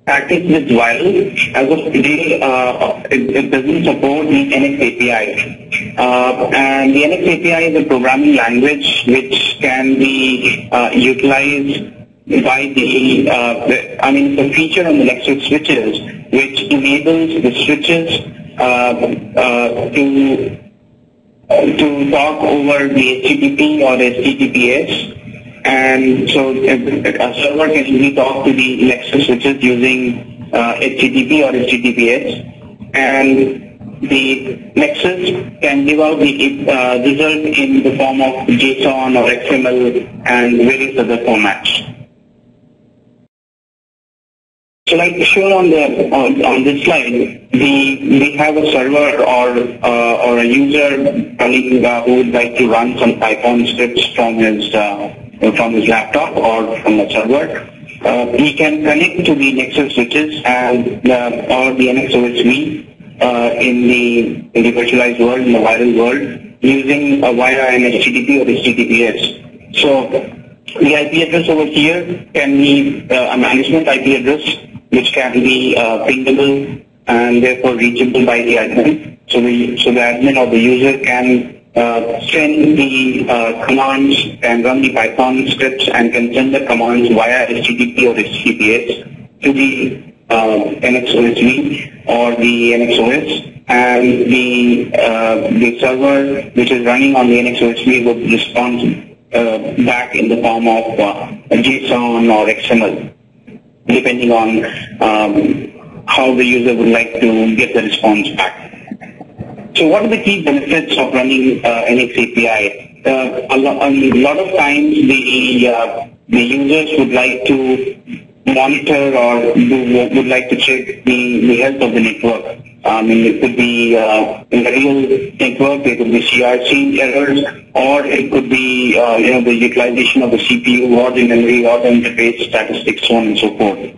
active with VIRL, as of today it doesn't support the NX API. And the NX API is a programming language which can be utilized by it's a feature on the Nexus switches which enables the switches to talk over the HTTP or HTTPS, and so a server can easily talk to the Nexus switches using HTTP or HTTPS, and the Nexus can give out the result in the form of JSON or XML and various other formats. So like shown on this slide, we have a server or a user running who would like to run some Python scripts from his laptop or from the server. He can connect to the Nexus switches and or the NX-OSv in the virtualized world, in the VIRL world, using via an HTTP or HTTPS. So the IP address over here can be a management IP address, which can be pingable and therefore reachable by the admin. So the admin or the user can send the commands and run the Python scripts and can send the commands via HTTP or HTTPS to the NX-OSv or the NX-OS, and the server which is running on the NX-OSv would respond back in the form of JSON or XML, depending on how the user would like to get the response back. So what are the key benefits of running NX API? A lot of times the users would like to monitor or would like to check the health of the network. It could be in the real network, there could be CRC errors, or it could be the utilization of the CPU or the memory or the interface statistics, so on and so forth.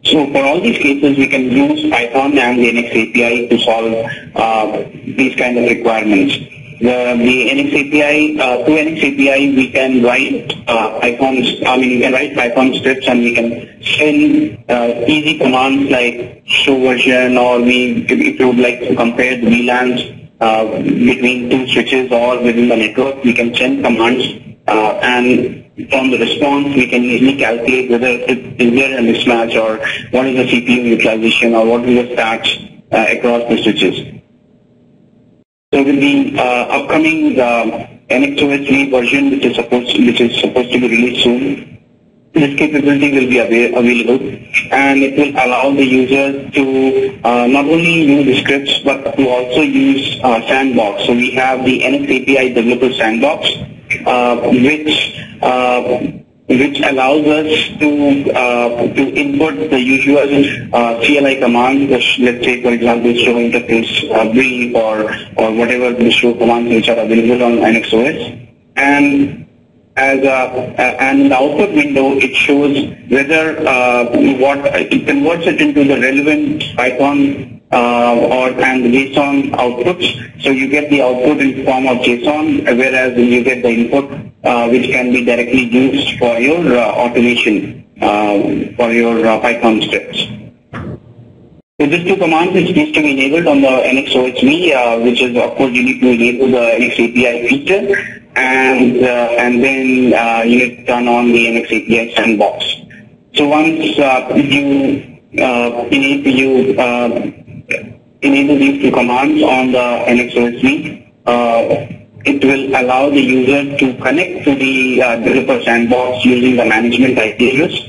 So for all these cases, we can use Python and the NX API to solve these kind of requirements. The NX API, through NX API, we can write we can write Python scripts, and we can send easy commands like show version, or if you would like to compare the VLANs between two switches or within the network, we can send commands, and from the response, we can easily calculate whether is there a mismatch, or what is the CPU utilization, or what is the stats across the switches. So with the upcoming NX-OSv version, which is supposed to be released soon, this capability will be available, and it will allow the user to not only use the scripts but to also use sandbox. So we have the NX API developer sandbox, which which allows us to input the usual CLI commands. Let's say, for example, show interface brief or whatever the show commands which are available on NX-OS. And and in the output window, it shows whether it converts it into the relevant Python and the JSON outputs. So you get the output in the form of JSON, whereas you get the input which can be directly used for your automation, for your Python scripts. With these two commands, it needs to be enabled on the NX-OSv, which is, of course, you need to enable the NX API feature, and then you need to turn on the NX API sandbox. So once you enable these two commands on the NX-OSv, it will allow the user to connect to the developer sandbox using the management IP address.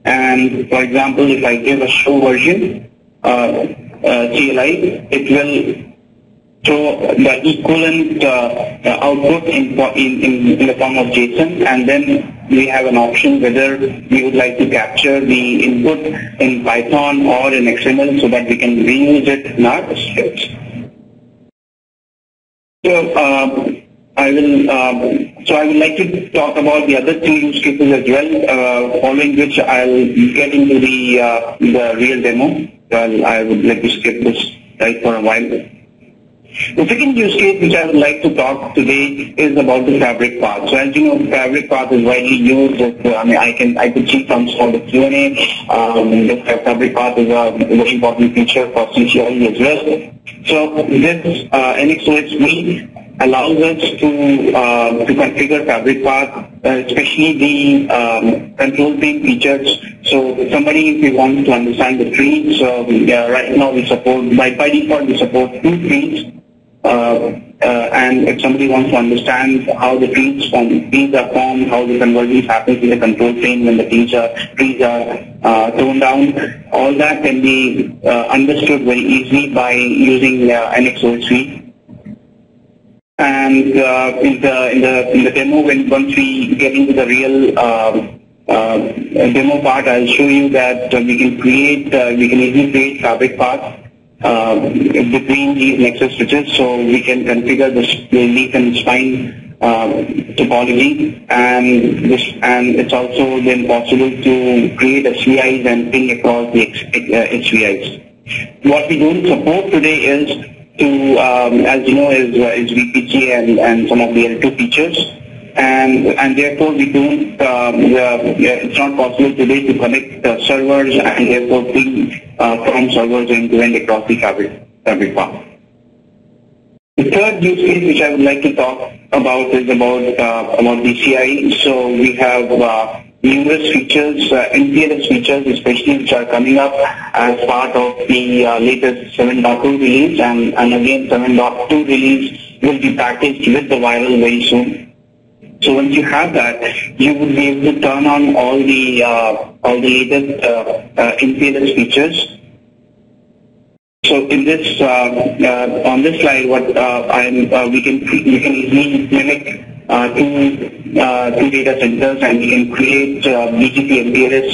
And for example, if I give a show version CLI, it will show the equivalent output in the form of JSON, and then we have an option whether we would like to capture the input in Python or in XML so that we can reuse it in our scripts. So I would like to talk about the other two use cases as well, following which I'll get into the real demo. I would like to skip this right for a while. The second use case which I would like to talk today is about the fabric path. So as you know, fabric path is widely used. I could see from some of the Q&A. The fabric path is a very important feature for CCI as well. So this NX-OSv allows us to configure fabric path, especially the control plane features. So somebody, if you want to understand the tree, so right now we support, by default we support 2 trees. And if somebody wants to understand how the trees are formed, how the convergence happens in the control plane when the trees are toned down, all that can be understood very easily by using NX-OSv. And in the demo, once we get into the real demo part, I'll show you that we can easily create fabric paths between these Nexus switches, so we can configure the leaf and spine topology, and it's also then possible to create SVIs and ping across the HVIs. What we don't support today is as you know, is VPG and some of the L2 features, and therefore we don't. It's not possible today to connect servers and therefore ping from servers end-to-end across the fabric path. The third use case which I would like to talk about is about DCI. So we have numerous features, MPLS features especially, which are coming up as part of the latest 7.2 release, and again 7.2 release will be packaged with the VIRL very soon. So once you have that, you will be able to turn on all the latest MPLS features. So in this on this slide, we can easily mimic two data centers, and we can create BGP MPLS.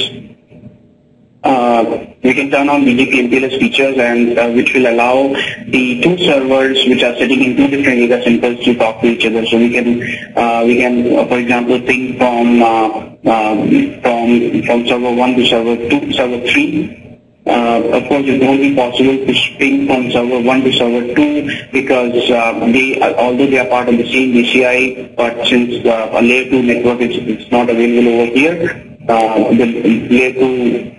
We can turn on BGP MPLS features, and which will allow the two servers which are sitting in two different data centers to talk to each other. So we can for example, ping from server 1 to server 2, server 3. Of course, it won't be possible to ping from server 1 to server 2 because although they are part of the same DCI, but since a layer 2 network is not available over here, the layer 2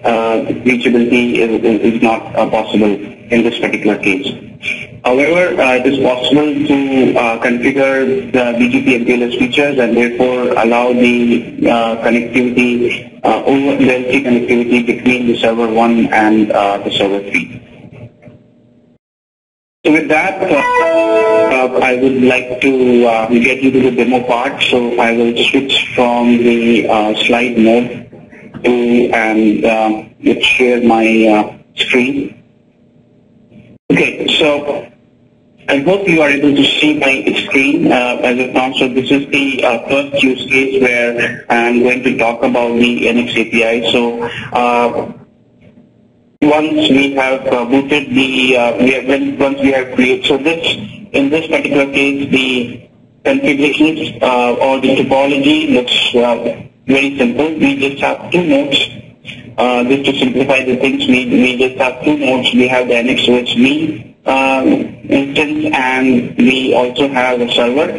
reachability is not possible in this particular case. However, it is possible to configure the BGP MPLS features and therefore allow the connectivity, over the LC connectivity between the server 1 and the server 3. So with that, I would like to get you to the demo part. So I will switch from the slide mode to and share my screen. Okay, so I hope you are able to see my screen as of now. So this is the first use case where I'm going to talk about the NX API. So once we have booted the, once we have created, so in this particular case, the configurations or the topology looks very simple. We just have two nodes. Just to simplify the things, we just have two nodes. We have the NX-OSv instance, and we also have a server.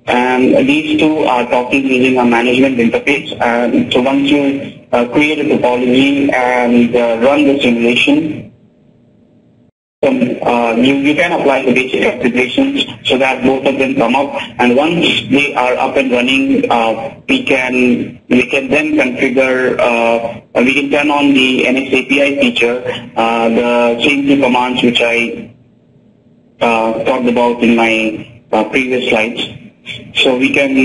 And these two are talking using a management interface. And so once you create a topology and run the simulation, you can apply the basic configurations so that both of them come up. And once they are up and running, we can then configure, we can turn on the NX API feature, the same two commands which I talked about in my previous slides. So we can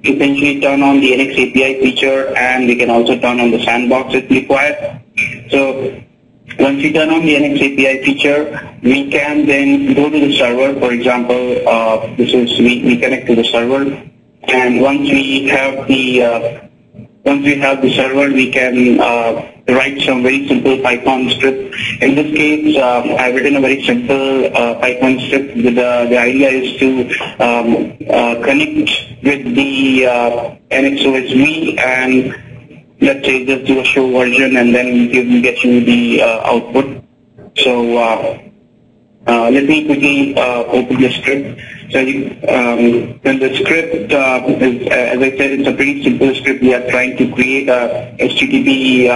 essentially turn on the NX API feature, and we can also turn on the sandbox if required. So once we turn on the NX API feature, we can then go to the server. For example, we connect to the server, and once we have the server, we can write some very simple Python script. In this case, I've written a very simple Python script. The idea is to connect with the NX-OSv and let's say just do a show version, and then get you the output. So let me quickly open the script. So then the script is, as I said, it's a pretty simple script. We are trying to create a HTTP,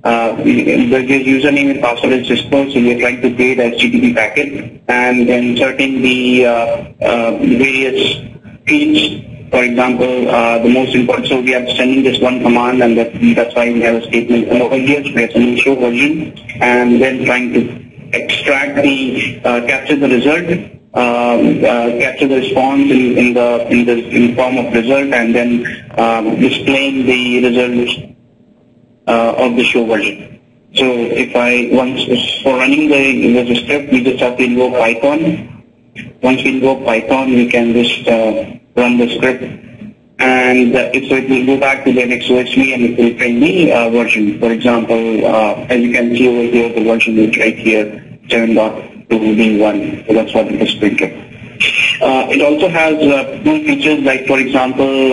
the username and password is Cisco, so we are trying to create a HTTP packet and then inserting the various fields. For example, the most important, so we are sending this one command, and that's why we have a statement. And over here, we are sending show version, and then trying to extract the, capture the result, capture the response in form of result, and then displaying the result of the show version. So if for running the script, we just have to invoke Python. Once we invoke Python, we can just run the script, and so it will go back to the NX-OSv and it will print the version. For example, as you can see over here, the version is right here, 7.2b1. So that's what it is printed. It also has two features, like for example,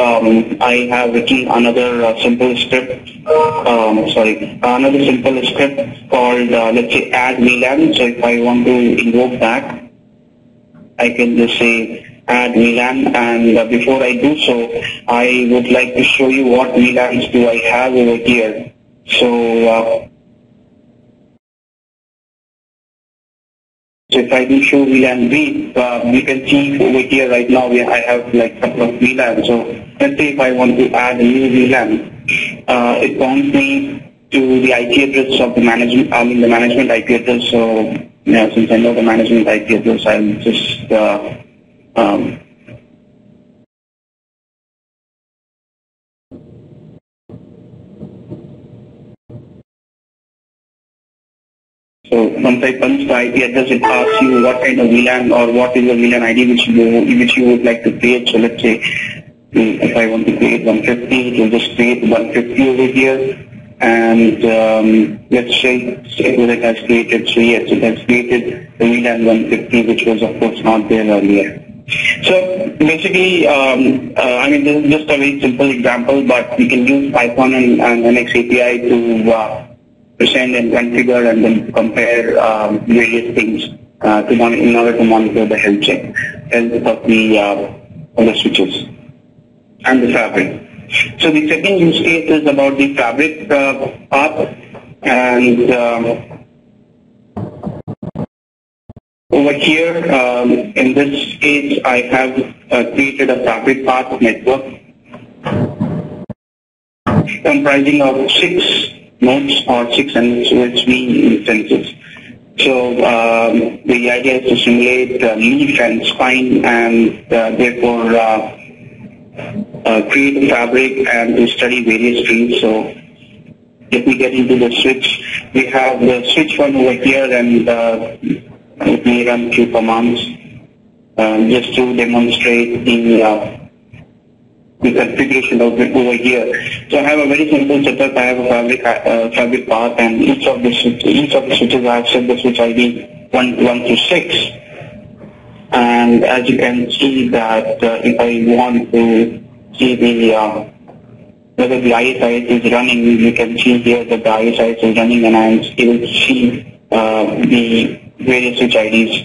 I have written another simple script. Another simple script called let's say add VLAN. So if I want to invoke that, I can just say add VLAN, and before I do so, I would like to show you what VLANs do I have over here. So, so if I do show VLAN brief, you can see over here right now I have like a couple of VLANs. So let's say if I want to add a new VLAN, it points me to the IP address of the management, the management IP address. So yeah, since I know the management IP address, I'll just so once I punch the IP address, it asks you what kind of VLAN or what is the VLAN ID which you would like to create. So let's say if I want to create 150, it will just create 150 over here. And let's say it has created, so yes, it has created the VLAN 150, which was of course not there earlier. So basically, I mean, this is just a very simple example, but we can use Python and NX API to send and configure and then compare various things in order to monitor the health of the switches and the fabric. So the second use case is about the fabric path, and over here, in this case, I have created a fabric path network comprising of 6 nodes or 6 NX-OSv instances. So the idea is to simulate leaf and spine, and therefore create a fabric and to study various trees. So if we get into the switch, we have the switch one over here, and let me run a few commands. just to demonstrate the configuration of it over here. So I have a very simple setup. I have a fabric path, and each of the switches I have set the switch ID 1 through 6. And as you can see that if I want to see whether the ISIS is running, you can see here that the ISIS is running, and I am able to see the various switch IDs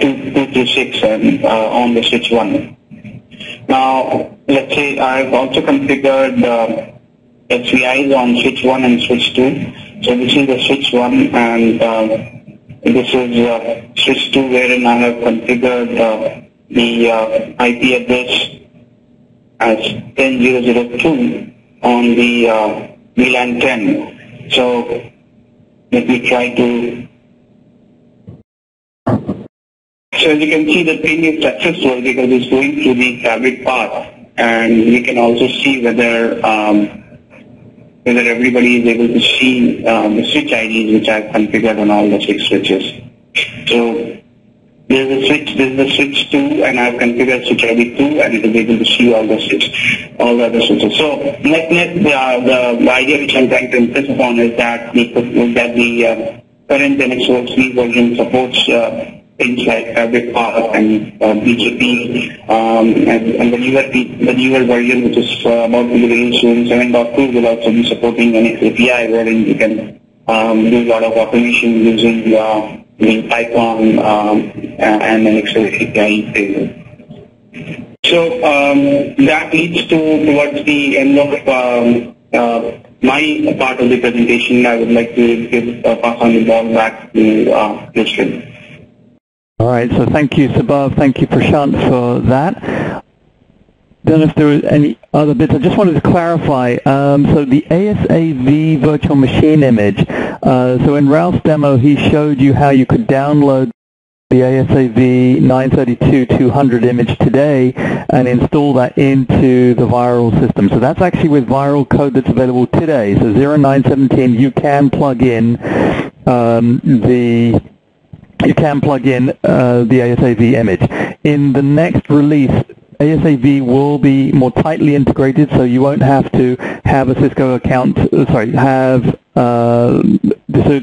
2 through 6 and on the switch 1. Now, let's say I've also configured SVIs on switch 1 and switch 2. So this is the switch 1, and this is switch 2, wherein I have configured the IP address as 10.0.0.2 on the VLAN 10. So let me try to. So as you can see, the ping is successful because it's going through the fabric path, and we can also see whether everybody is able to see the switch IDs which I've configured on all the 6 switches. So this is the switch 2, and I've configured switch ID 2, and it is able to see all the other switches. So net the idea which I'm trying to impress upon is that the current NX-OSv version supports things like fabric path and BGP, and the newer version, which is about to be released soon, 7.2, will also be supporting NX API, wherein you can do a lot of automation using the Python and NX API. So that leads towards the end of my part of the presentation. I would like to pass on the ball back to Christian. All right, so thank you, Subhav. Thank you, Prashant, for that. Don't know if there were any other bits. I just wanted to clarify. So the ASAv virtual machine image, so in Ralph's demo, he showed you how you could download the ASAv 932.200 image today and install that into the VIRL system. So that's actually with VIRL code that's available today. So 0917, you can plug in the ASAv image. In the next release, ASAv will be more tightly integrated, so you won't have to have a Cisco account,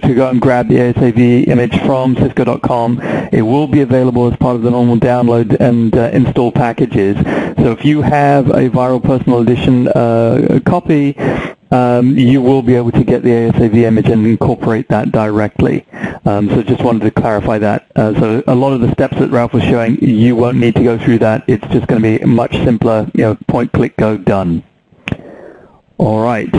to go and grab the ASAv image from Cisco.com. It will be available as part of the normal download and install packages. So if you have a VIRL Personal Edition copy, you will be able to get the ASAv image and incorporate that directly. So just wanted to clarify that. So a lot of the steps that Ralph was showing, you won't need to go through that. It's just going to be much simpler, point, click, go, done. All right.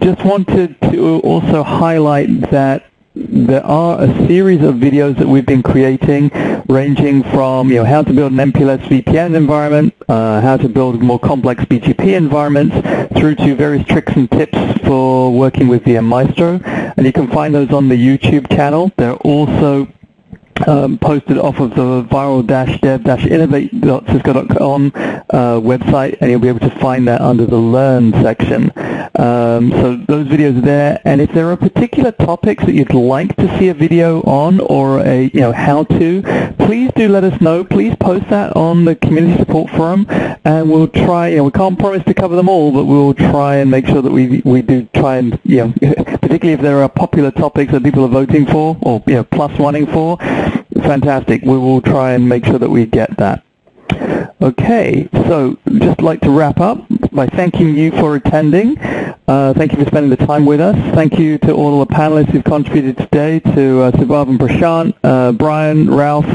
Just wanted to also highlight that there are a series of videos that we've been creating, ranging from how to build an MPLS VPN environment, how to build more complex BGP environments, through to various tricks and tips for working with VM Maestro. And you can find those on the YouTube channel. They're also posted off of the viral-dev-innovate.cisco.com website, and you'll be able to find that under the Learn section. So those videos are there, and if there are particular topics that you'd like to see a video on, or a how-to, please do let us know. Please post that on the community support forum, and we'll try. We can't promise to cover them all, but we'll try and make sure that we do try and particularly if there are popular topics that people are voting for or plus wanting for. Fantastic. We will try and make sure that we get that. Okay, so just like to wrap up by thanking you for attending. Thank you for spending the time with us. Thank you to all the panelists who've contributed today, to Subhav and Prashant, Brian, Ralph,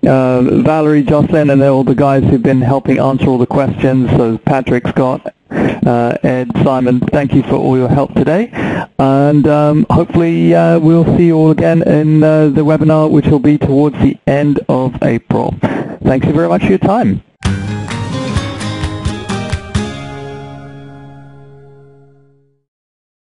Valerie, Jocelyn, and all the guys who've been helping answer all the questions. So Patrick, Scott, Ed, Simon, thank you for all your help today. And hopefully we'll see you all again in the webinar, which will be towards the end of April. Thanks you very much for your time.